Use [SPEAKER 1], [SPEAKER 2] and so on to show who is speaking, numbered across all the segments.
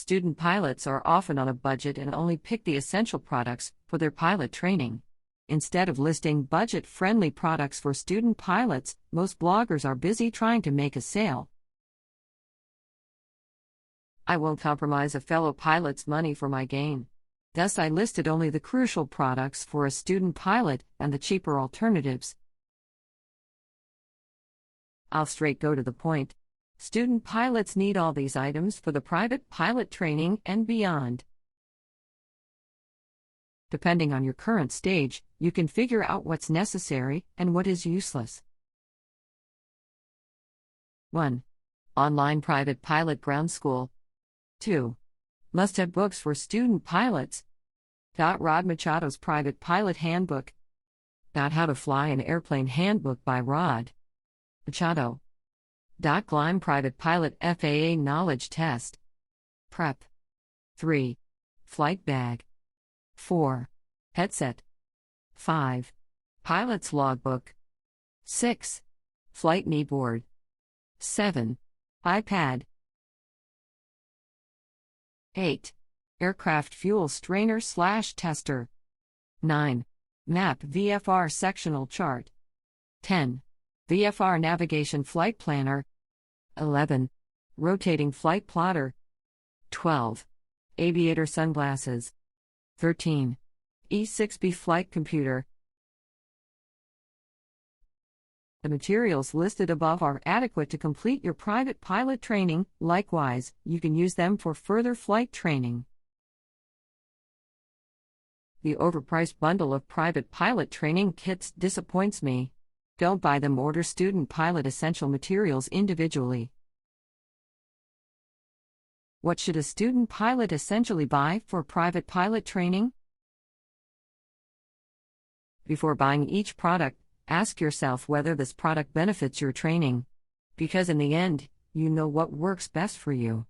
[SPEAKER 1] Student pilots are often on a budget and only pick the essential products for their pilot training. Instead of listing budget-friendly products for student pilots, most bloggers are busy trying to make a sale. I won't compromise a fellow pilot's money for my gain. Thus, I listed only the crucial products for a student pilot and the cheaper alternatives. I'll straight go to the point. Student pilots need all these items for the private pilot training and beyond. Depending on your current stage, you can figure out what's necessary and what is useless. 1. Online Private Pilot Ground School. 2. Must-have books for student pilots. Rod Machado's Private Pilot Handbook. How to Fly an Airplane Handbook by Rod Machado. Gleim Private Pilot FAA Knowledge Test. Prep. 3. Flight Bag. 4. Headset. 5. Pilot's Logbook. 6. Flight Kneeboard. 7. iPad. 8. Aircraft Fuel Strainer/Tester. 9. Map VFR Sectional Chart. 10. VFR Navigation Flight Planner. 11. Rotating Flight Plotter. 12. Aviator Sunglasses. 13. E6B Flight Computer. The materials listed above are adequate to complete your private pilot training. Likewise, you can use them for further flight training. The overpriced bundle of private pilot training kits disappoints me. Don't buy them. Order student pilot essential materials individually. What should a student pilot essentially buy for private pilot training? Before buying each product, ask yourself whether this product benefits your training. Because in the end, you know what works best for you.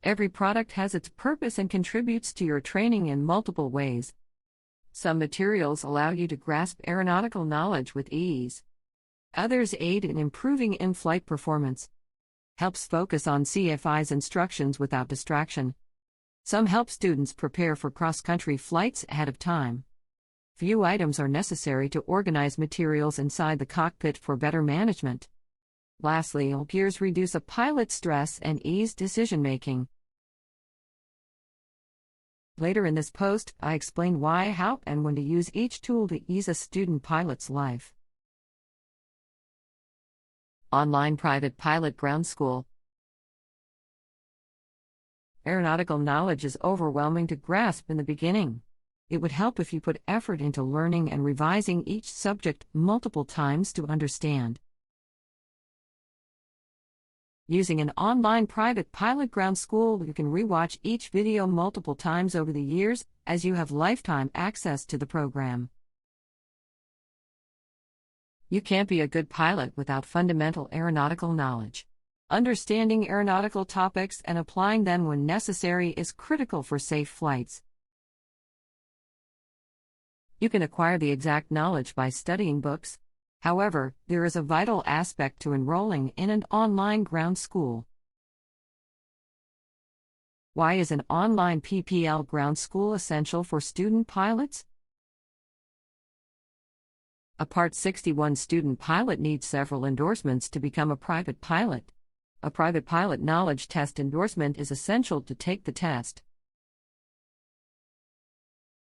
[SPEAKER 1] Every product has its purpose and contributes to your training in multiple ways. Some materials allow you to grasp aeronautical knowledge with ease. Others aid in improving in-flight performance. Helps focus on CFI's instructions without distraction. Some help students prepare for cross-country flights ahead of time. Few items are necessary to organize materials inside the cockpit for better management. Lastly, all gears reduce a pilot's stress and ease decision-making. Later in this post, I explain why, how, and when to use each tool to ease a student pilot's life. Online Private Pilot Ground School. Aeronautical knowledge is overwhelming to grasp in the beginning. It would help if you put effort into learning and revising each subject multiple times to understand. Using an online private pilot ground school, you can rewatch each video multiple times over the years, as you have lifetime access to the program. You can't be a good pilot without fundamental aeronautical knowledge. Understanding aeronautical topics and applying them when necessary is critical for safe flights. You can acquire the exact knowledge by studying books. However, there is a vital aspect to enrolling in an online ground school. Why is an online PPL ground school essential for student pilots? A Part 61 student pilot needs several endorsements to become a private pilot. A private pilot knowledge test endorsement is essential to take the test.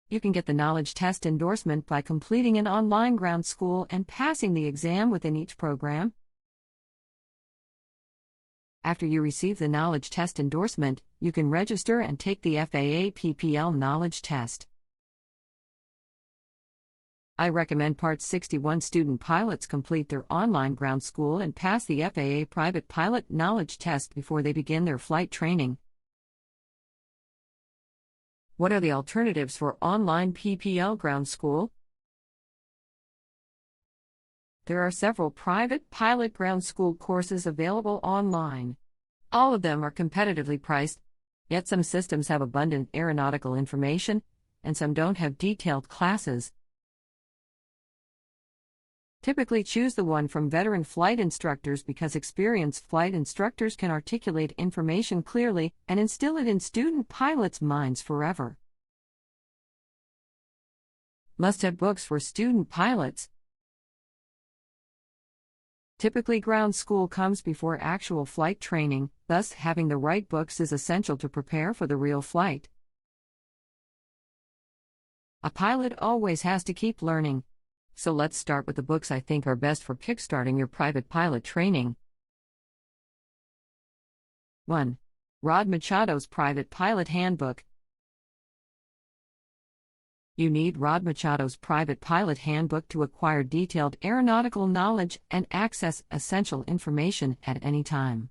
[SPEAKER 1] You can get the knowledge test endorsement by completing an online ground school and passing the exam within each program. After you receive the knowledge test endorsement, you can register and take the FAA PPL knowledge test. I recommend Part 61 student pilots complete their online ground school and pass the FAA private pilot knowledge test before they begin their flight training. What are the alternatives for online PPL ground school? There are several private pilot ground school courses available online. All of them are competitively priced, yet some systems have abundant aeronautical information, and some don't have detailed classes. Typically choose the one from veteran flight instructors because experienced flight instructors can articulate information clearly and instill it in student pilots' minds forever. Must-have books for student pilots. Typically, ground school comes before actual flight training, thus, having the right books is essential to prepare for the real flight. A pilot always has to keep learning. So let's start with the books I think are best for kickstarting your private pilot training. 1. Rod Machado's Private Pilot Handbook. You need Rod Machado's Private Pilot Handbook to acquire detailed aeronautical knowledge and access essential information at any time.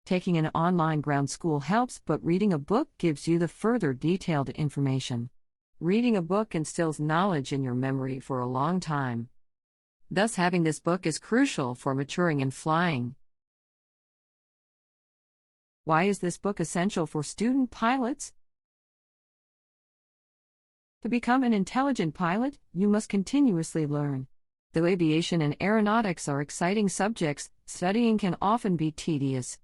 [SPEAKER 1] Taking an online ground school helps, but reading a book gives you the further detailed information. Reading a book instills knowledge in your memory for a long time. Thus, having this book is crucial for maturing in flying. Why is this book essential for student pilots? To become an intelligent pilot, you must continuously learn. Though aviation and aeronautics are exciting subjects, studying can often be tedious.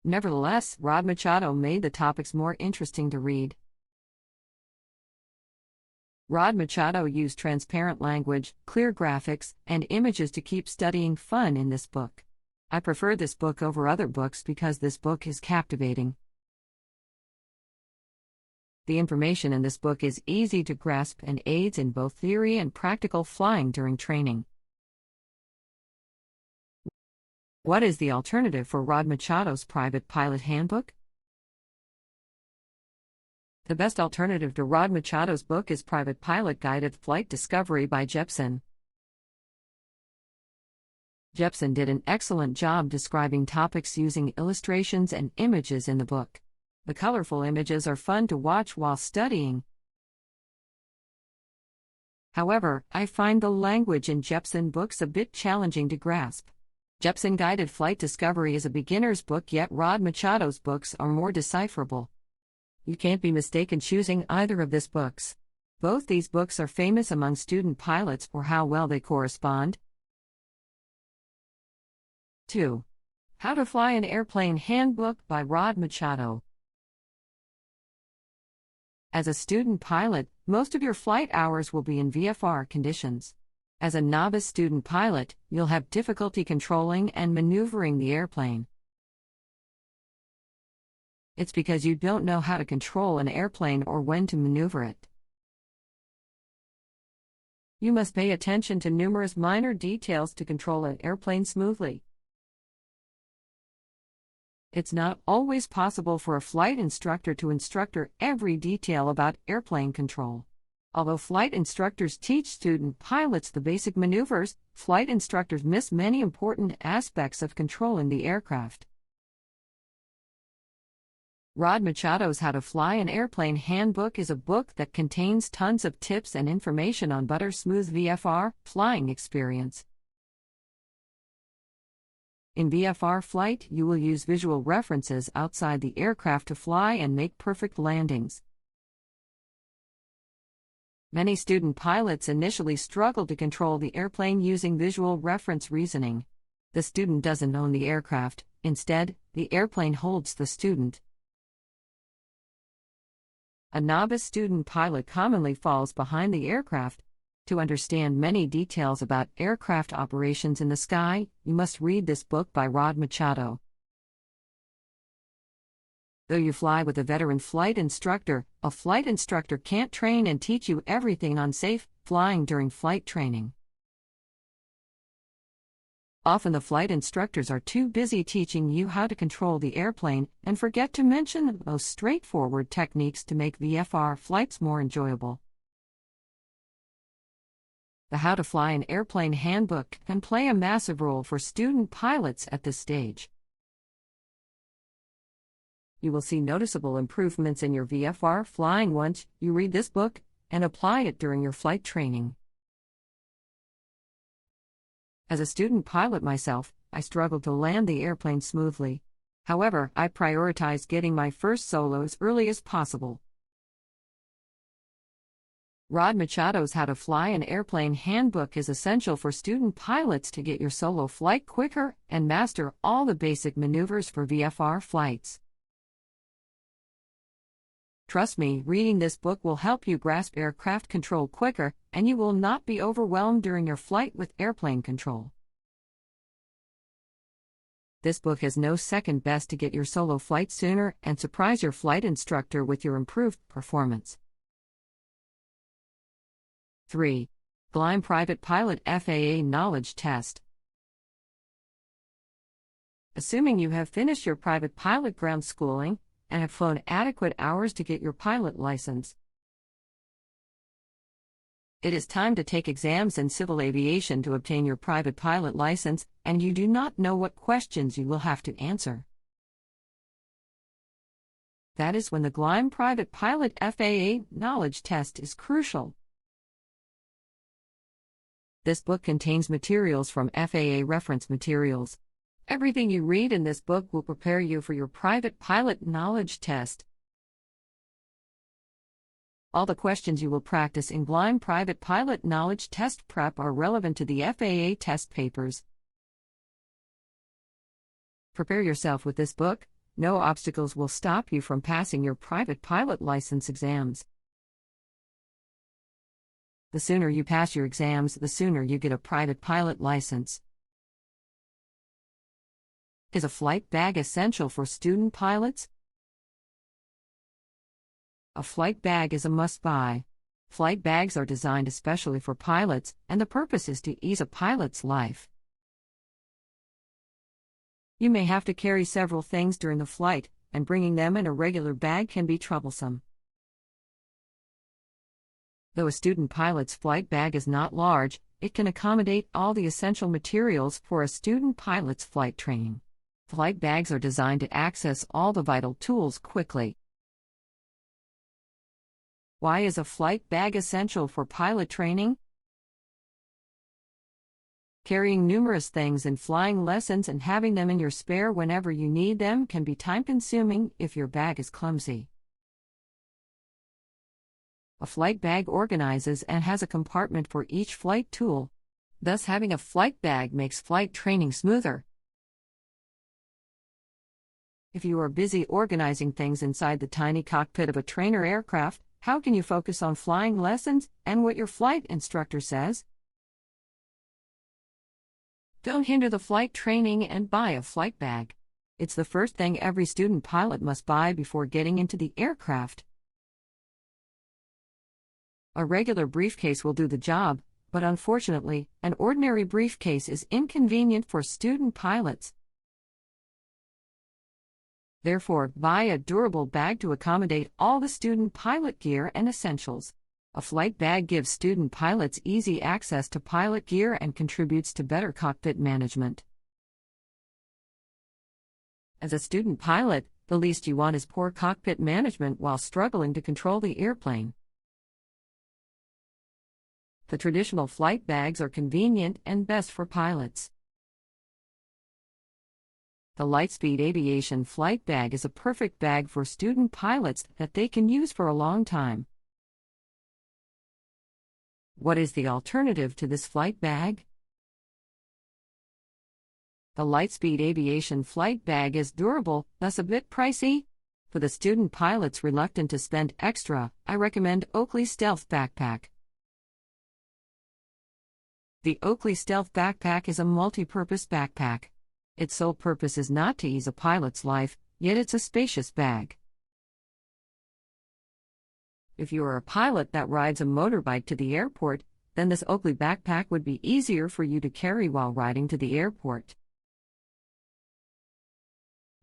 [SPEAKER 1] Nevertheless, Rod Machado made the topics more interesting to read. Rod Machado used transparent language, clear graphics, and images to keep studying fun in this book. I prefer this book over other books because this book is captivating. The information in this book is easy to grasp and aids in both theory and practical flying during training. What is the alternative for Rod Machado's Private Pilot Handbook? The best alternative to Rod Machado's book is Private Pilot Guided Flight Discovery by Jepsen. Jepsen did an excellent job describing topics using illustrations and images in the book. The colorful images are fun to watch while studying. However, I find the language in Jepsen books a bit challenging to grasp. Jepsen Guided Flight Discovery is a beginner's book, yet Rod Machado's books are more decipherable. You can't be mistaken choosing either of these books. Both these books are famous among student pilots for how well they correspond. 2. How to Fly an Airplane Handbook by Rod Machado. As a student pilot, most of your flight hours will be in VFR conditions. As a novice student pilot, you'll have difficulty controlling and maneuvering the airplane. It's because you don't know how to control an airplane or when to maneuver it. You must pay attention to numerous minor details to control an airplane smoothly. It's not always possible for a flight instructor to instruct every detail about airplane control. Although flight instructors teach student pilots the basic maneuvers, flight instructors miss many important aspects of controlling the aircraft. Rod Machado's How to Fly an Airplane Handbook is a book that contains tons of tips and information on butter-smooth VFR flying experience. In VFR flight, you will use visual references outside the aircraft to fly and make perfect landings. Many student pilots initially struggle to control the airplane using visual reference reasoning. The student doesn't own the aircraft, instead, the airplane holds the student. A novice student pilot commonly falls behind the aircraft. To understand many details about aircraft operations in the sky, you must read this book by Rod Machado. Though you fly with a veteran flight instructor, a flight instructor can't train and teach you everything on safe flying during flight training. Often the flight instructors are too busy teaching you how to control the airplane and forget to mention the most straightforward techniques to make VFR flights more enjoyable. The How to Fly an Airplane Handbook can play a massive role for student pilots at this stage. You will see noticeable improvements in your VFR flying once you read this book and apply it during your flight training. As a student pilot myself, I struggled to land the airplane smoothly. However, I prioritized getting my first solo as early as possible. Rod Machado's How to Fly an Airplane Handbook is essential for student pilots to get your solo flight quicker and master all the basic maneuvers for VFR flights. Trust me, reading this book will help you grasp aircraft control quicker, and you will not be overwhelmed during your flight with airplane control. This book has no second best to get your solo flight sooner and surprise your flight instructor with your improved performance. 3. Gleim Private Pilot FAA Knowledge Test. Assuming you have finished your private pilot ground schooling and have flown adequate hours to get your pilot license, it is time to take exams in civil aviation to obtain your private pilot license, and you do not know what questions you will have to answer. That is when the Gleim Private Pilot FAA Knowledge Test is crucial. This book contains materials from FAA reference materials. Everything you read in this book will prepare you for your private pilot knowledge test. All the questions you will practice in Gleim Private Pilot Knowledge Test Prep are relevant to the FAA test papers. Prepare yourself with this book. No obstacles will stop you from passing your private pilot license exams. The sooner you pass your exams, the sooner you get a private pilot license. Is a flight bag essential for student pilots? A flight bag is a must-buy. Flight bags are designed especially for pilots, and the purpose is to ease a pilot's life. You may have to carry several things during the flight, and bringing them in a regular bag can be troublesome. Though a student pilot's flight bag is not large, it can accommodate all the essential materials for a student pilot's flight training. Flight bags are designed to access all the vital tools quickly. Why is a flight bag essential for pilot training? Carrying numerous things in flying lessons and having them in your spare whenever you need them can be time-consuming if your bag is clumsy. A flight bag organizes and has a compartment for each flight tool. Thus, having a flight bag makes flight training smoother. If you are busy organizing things inside the tiny cockpit of a trainer aircraft, how can you focus on flying lessons and what your flight instructor says? Don't hinder the flight training and buy a flight bag. It's the first thing every student pilot must buy before getting into the aircraft. A regular briefcase will do the job, but unfortunately, an ordinary briefcase is inconvenient for student pilots. Therefore, buy a durable bag to accommodate all the student pilot gear and essentials. A flight bag gives student pilots easy access to pilot gear and contributes to better cockpit management. As a student pilot, the least you want is poor cockpit management while struggling to control the airplane. The traditional flight bags are convenient and best for pilots. The Lightspeed Aviation Flight Bag is a perfect bag for student pilots that they can use for a long time. What is the alternative to this flight bag? The Lightspeed Aviation Flight Bag is durable, thus a bit pricey. For the student pilots reluctant to spend extra, I recommend Oakley Stealth Backpack. The Oakley Stealth Backpack is a multi-purpose backpack. Its sole purpose is not to ease a pilot's life, yet it's a spacious bag. If you are a pilot that rides a motorbike to the airport, then this Oakley backpack would be easier for you to carry while riding to the airport.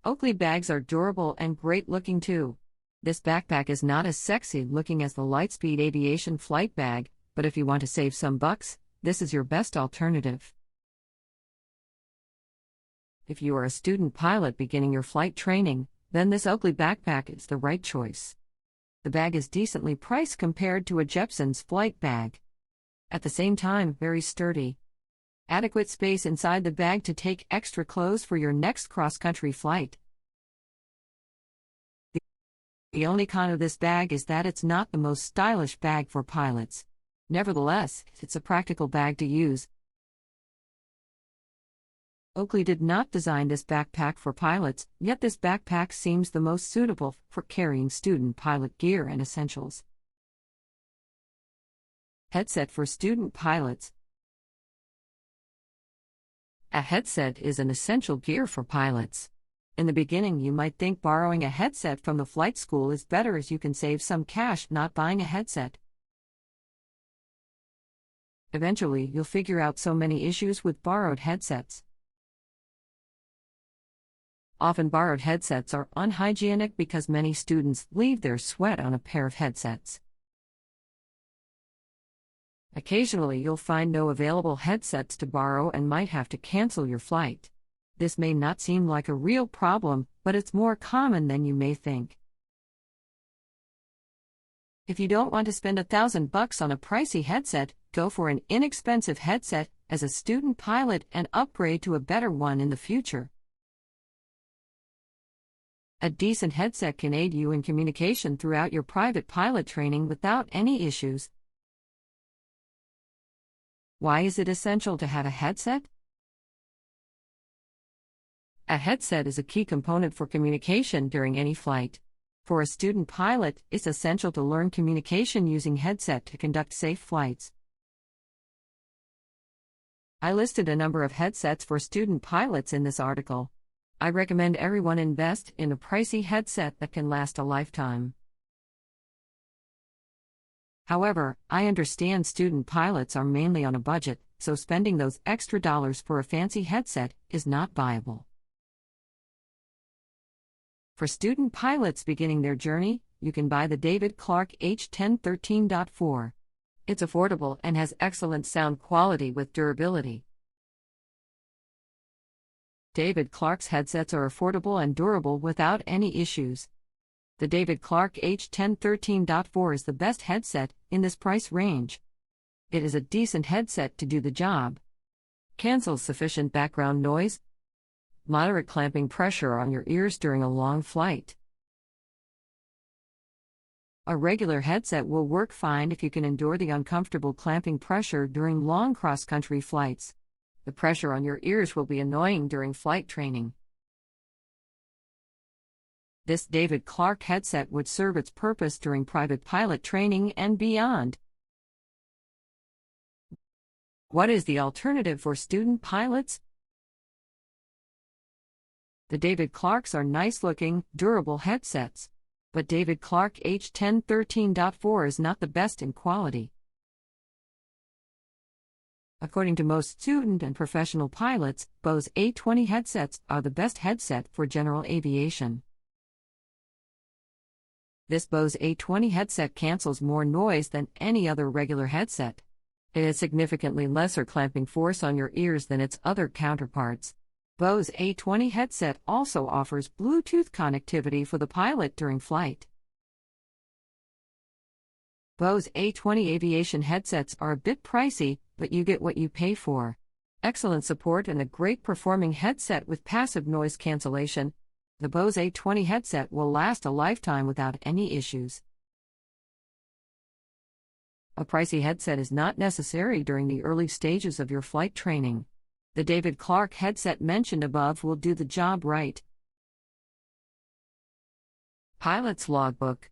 [SPEAKER 1] Oakley bags are durable and great looking too. This backpack is not as sexy looking as the Lightspeed Aviation Flight Bag, but if you want to save some bucks, this is your best alternative. If you are a student pilot beginning your flight training, then this Oakley backpack is the right choice. The bag is decently priced compared to a Jeppson's flight bag. At the same time, very sturdy. Adequate space inside the bag to take extra clothes for your next cross-country flight. The only con of this bag is that it's not the most stylish bag for pilots. Nevertheless, it's a practical bag to use. Oakley did not design this backpack for pilots, yet this backpack seems the most suitable for carrying student pilot gear and essentials. Headset for student pilots. A headset is an essential gear for pilots. In the beginning, you might think borrowing a headset from the flight school is better as you can save some cash not buying a headset. Eventually, you'll figure out so many issues with borrowed headsets. Often borrowed headsets are unhygienic because many students leave their sweat on a pair of headsets. Occasionally, you'll find no available headsets to borrow and might have to cancel your flight. This may not seem like a real problem, but it's more common than you may think. If you don't want to spend $1,000 on a pricey headset, go for an inexpensive headset as a student pilot and upgrade to a better one in the future. A decent headset can aid you in communication throughout your private pilot training without any issues. Why is it essential to have a headset? A headset is a key component for communication during any flight. For a student pilot, it's essential to learn communication using headset to conduct safe flights. I listed a number of headsets for student pilots in this article. I recommend everyone invest in a pricey headset that can last a lifetime. However, I understand student pilots are mainly on a budget, so spending those extra dollars for a fancy headset is not viable. For student pilots beginning their journey, you can buy the David Clark H1013.4. It's affordable and has excellent sound quality with durability. David Clark's headsets are affordable and durable without any issues. The David Clark H1013.4 is the best headset in this price range. It is a decent headset to do the job. Cancels sufficient background noise. Moderate clamping pressure on your ears during a long flight. A regular headset will work fine if you can endure the uncomfortable clamping pressure during long cross-country flights. The pressure on your ears will be annoying during flight training. This David Clark headset would serve its purpose during private pilot training and beyond. What is the alternative for student pilots? The David Clarks are nice-looking, durable headsets. But David Clark H1013.4 is not the best in quality. According to most student and professional pilots, Bose A20 headsets are the best headset for general aviation. This Bose A20 headset cancels more noise than any other regular headset. It has significantly lesser clamping force on your ears than its other counterparts. Bose A20 headset also offers Bluetooth connectivity for the pilot during flight. Bose A20 aviation headsets are a bit pricey, but you get what you pay for. Excellent support and a great performing headset with passive noise cancellation. The Bose A20 headset will last a lifetime without any issues. A pricey headset is not necessary during the early stages of your flight training. The David Clark headset mentioned above will do the job right. Pilot's Logbook.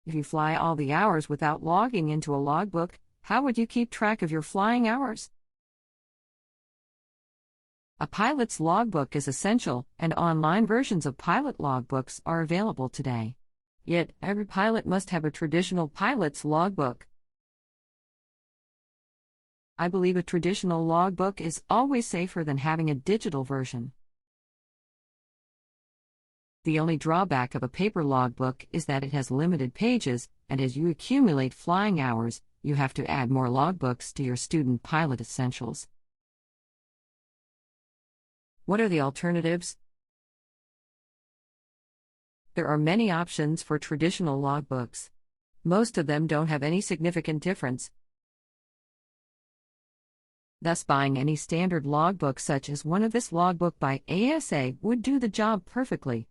[SPEAKER 1] If you fly all the hours without logging into a logbook, how would you keep track of your flying hours? A pilot's logbook is essential, and online versions of pilot logbooks are available today. Yet, every pilot must have a traditional pilot's logbook. I believe a traditional logbook is always safer than having a digital version. The only drawback of a paper logbook is that it has limited pages, and as you accumulate flying hours, you have to add more logbooks to your student pilot essentials. What are the alternatives? There are many options for traditional logbooks. Most of them don't have any significant difference. Thus, buying any standard logbook such as one of this logbook by ASA would do the job perfectly.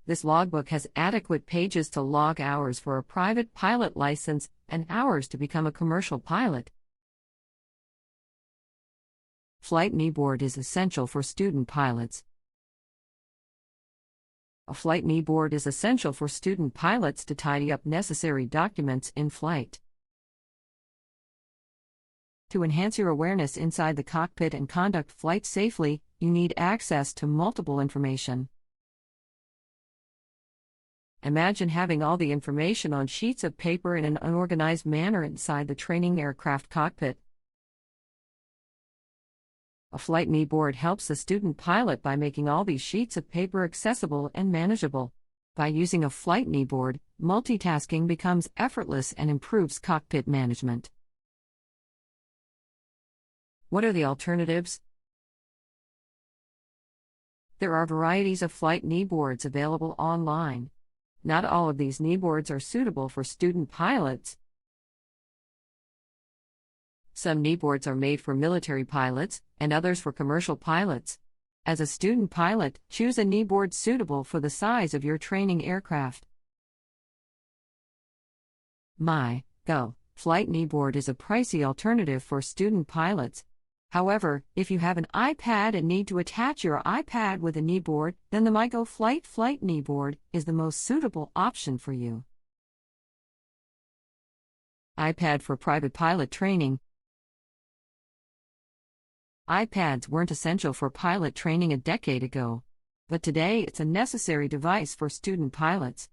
[SPEAKER 1] This logbook has adequate pages to log hours for a private pilot license and hours to become a commercial pilot. Flight Kneeboard is essential for student pilots. A flight kneeboard is essential for student pilots to tidy up necessary documents in flight. To enhance your awareness inside the cockpit and conduct flight safely, you need access to multiple information. Imagine having all the information on sheets of paper in an unorganized manner inside the training aircraft cockpit. A flight kneeboard helps a student pilot by making all these sheets of paper accessible and manageable. By using a flight kneeboard, multitasking becomes effortless and improves cockpit management. What are the alternatives? There are varieties of flight kneeboards available online. Not all of these kneeboards are suitable for student pilots. Some kneeboards are made for military pilots, and others for commercial pilots. As a student pilot, choose a kneeboard suitable for the size of your training aircraft. Go Flight Kneeboard is a pricey alternative for student pilots. However, if you have an iPad and need to attach your iPad with a kneeboard, then the MyGo Flight Kneeboard is the most suitable option for you. iPad for private pilot training. iPads weren't essential for pilot training a decade ago, but today it's a necessary device for student pilots.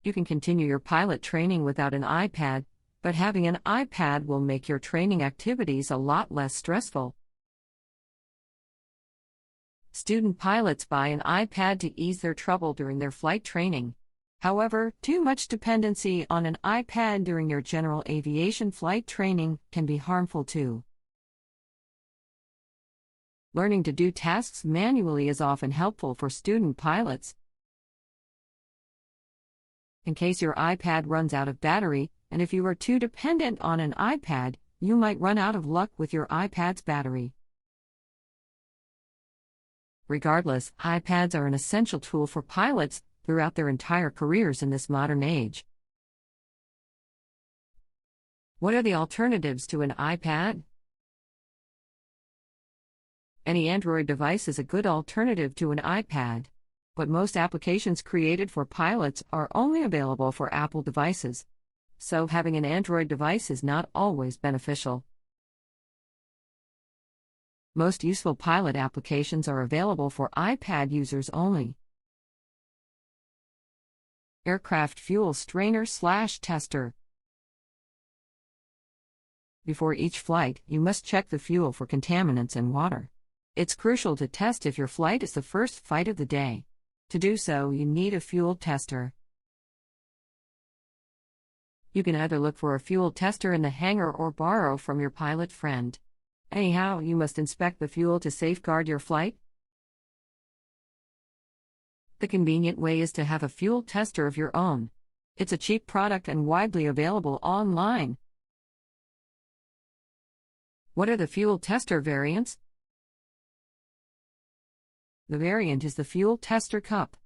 [SPEAKER 1] You can continue your pilot training without an iPad, but having an iPad will make your training activities a lot less stressful. Student pilots buy an iPad to ease their trouble during their flight training. However, too much dependency on an iPad during your general aviation flight training can be harmful too. Learning to do tasks manually is often helpful for student pilots. In case your iPad runs out of battery, and if you are too dependent on an iPad, you might run out of luck with your iPad's battery. Regardless, iPads are an essential tool for pilots throughout their entire careers in this modern age. What are the alternatives to an iPad? Any Android device is a good alternative to an iPad, but most applications created for pilots are only available for Apple devices, so having an Android device is not always beneficial. Most useful pilot applications are available for iPad users only. Aircraft Fuel Strainer/Tester. Before each flight, you must check the fuel for contaminants and water. It's crucial to test if your flight is the first flight of the day. To do so, you need a fuel tester. You can either look for a fuel tester in the hangar or borrow from your pilot friend. Anyhow, you must inspect the fuel to safeguard your flight. The convenient way is to have a fuel tester of your own. It's a cheap product and widely available online. What are the fuel tester variants? The variant is the fuel tester cup.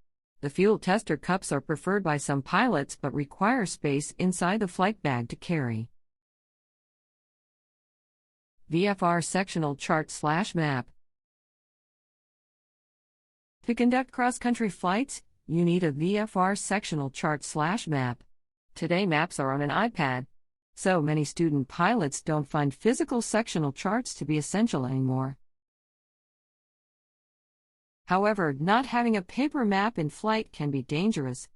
[SPEAKER 1] The fuel tester cups are preferred by some pilots but require space inside the flight bag to carry. VFR Sectional Chart/Map. To conduct cross-country flights, you need a VFR Sectional Chart/Map. Today maps are on an iPad, so many student pilots don't find physical sectional charts to be essential anymore. However, not having a paper map in flight can be dangerous.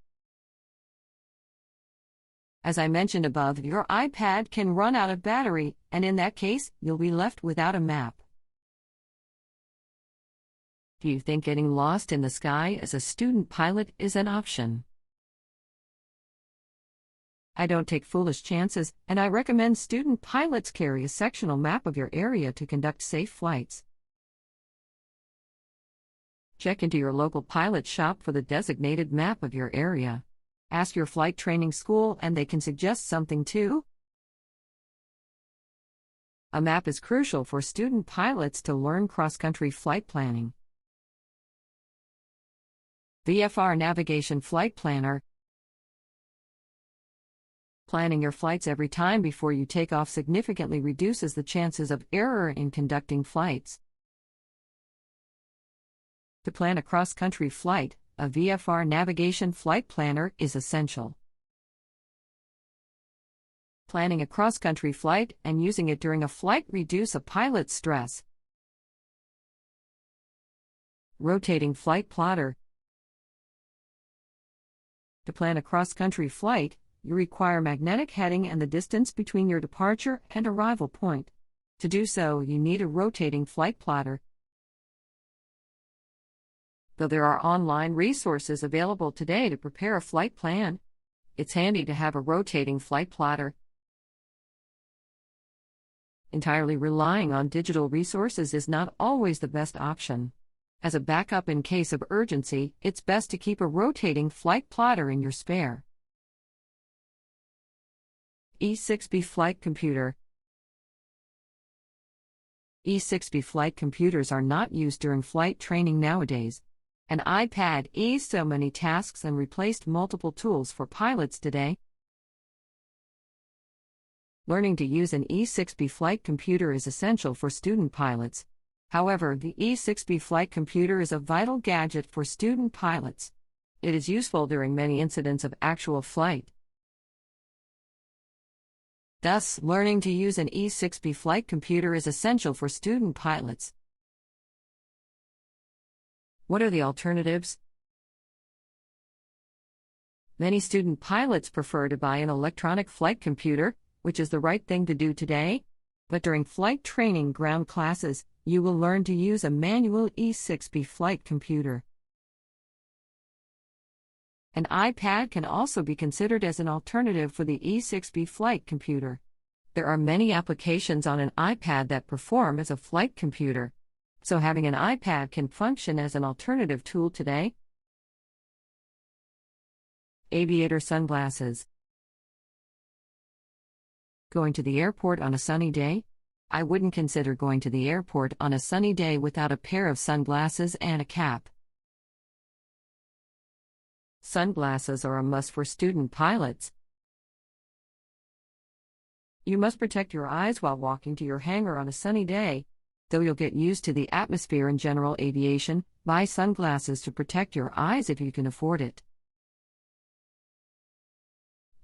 [SPEAKER 1] As I mentioned above, your iPad can run out of battery, and in that case, you'll be left without a map. Do you think getting lost in the sky as a student pilot is an option? I don't take foolish chances, and I recommend student pilots carry a sectional map of your area to conduct safe flights. Check into your local pilot shop for the designated map of your area. Ask your flight training school and they can suggest something too. A map is crucial for student pilots to learn cross-country flight planning. VFR Navigation Flight Planner. Planning your flights every time before you take off significantly reduces the chances of error in conducting flights. To plan a cross-country flight, a VFR Navigation Flight Planner is essential. Planning a cross-country flight and using it during a flight reduce a pilot's stress. Rotating Flight Plotter. To plan a cross-country flight, you require magnetic heading and the distance between your departure and arrival point. To do so, you need a rotating flight plotter. Though there are online resources available today to prepare a flight plan, it's handy to have a rotating flight plotter. Entirely relying on digital resources is not always the best option. As a backup in case of urgency, it's best to keep a rotating flight plotter in your spare. E6B Flight Computer. E6B flight computers are not used during flight training nowadays. An iPad eased so many tasks and replaced multiple tools for pilots today. Learning to use an E6B flight computer is essential for student pilots. However, the E6B flight computer is a vital gadget for student pilots. It is useful during many incidents of actual flight. Thus, learning to use an E6B flight computer is essential for student pilots. What are the alternatives? Many student pilots prefer to buy an electronic flight computer, which is the right thing to do today. But during flight training ground classes, you will learn to use a manual E6B flight computer. An iPad can also be considered as an alternative for the E6B flight computer. There are many applications on an iPad that perform as a flight computer, so having an iPad can function as an alternative tool today. Aviator Sunglasses. Going to the airport on a sunny day? I wouldn't consider going to the airport on a sunny day without a pair of sunglasses and a cap. Sunglasses are a must for student pilots. You must protect your eyes while walking to your hangar on a sunny day. Though you'll get used to the atmosphere in general aviation, buy sunglasses to protect your eyes if you can afford it.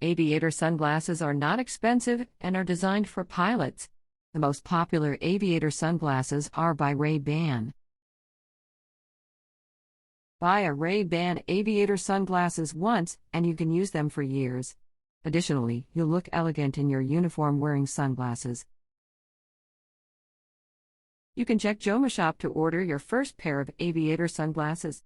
[SPEAKER 1] Aviator sunglasses are not expensive and are designed for pilots. The most popular aviator sunglasses are by Ray-Ban. Buy a Ray-Ban aviator sunglasses once, and you can use them for years. Additionally, you'll look elegant in your uniform wearing sunglasses. You can check Joma Shop to order your first pair of aviator sunglasses.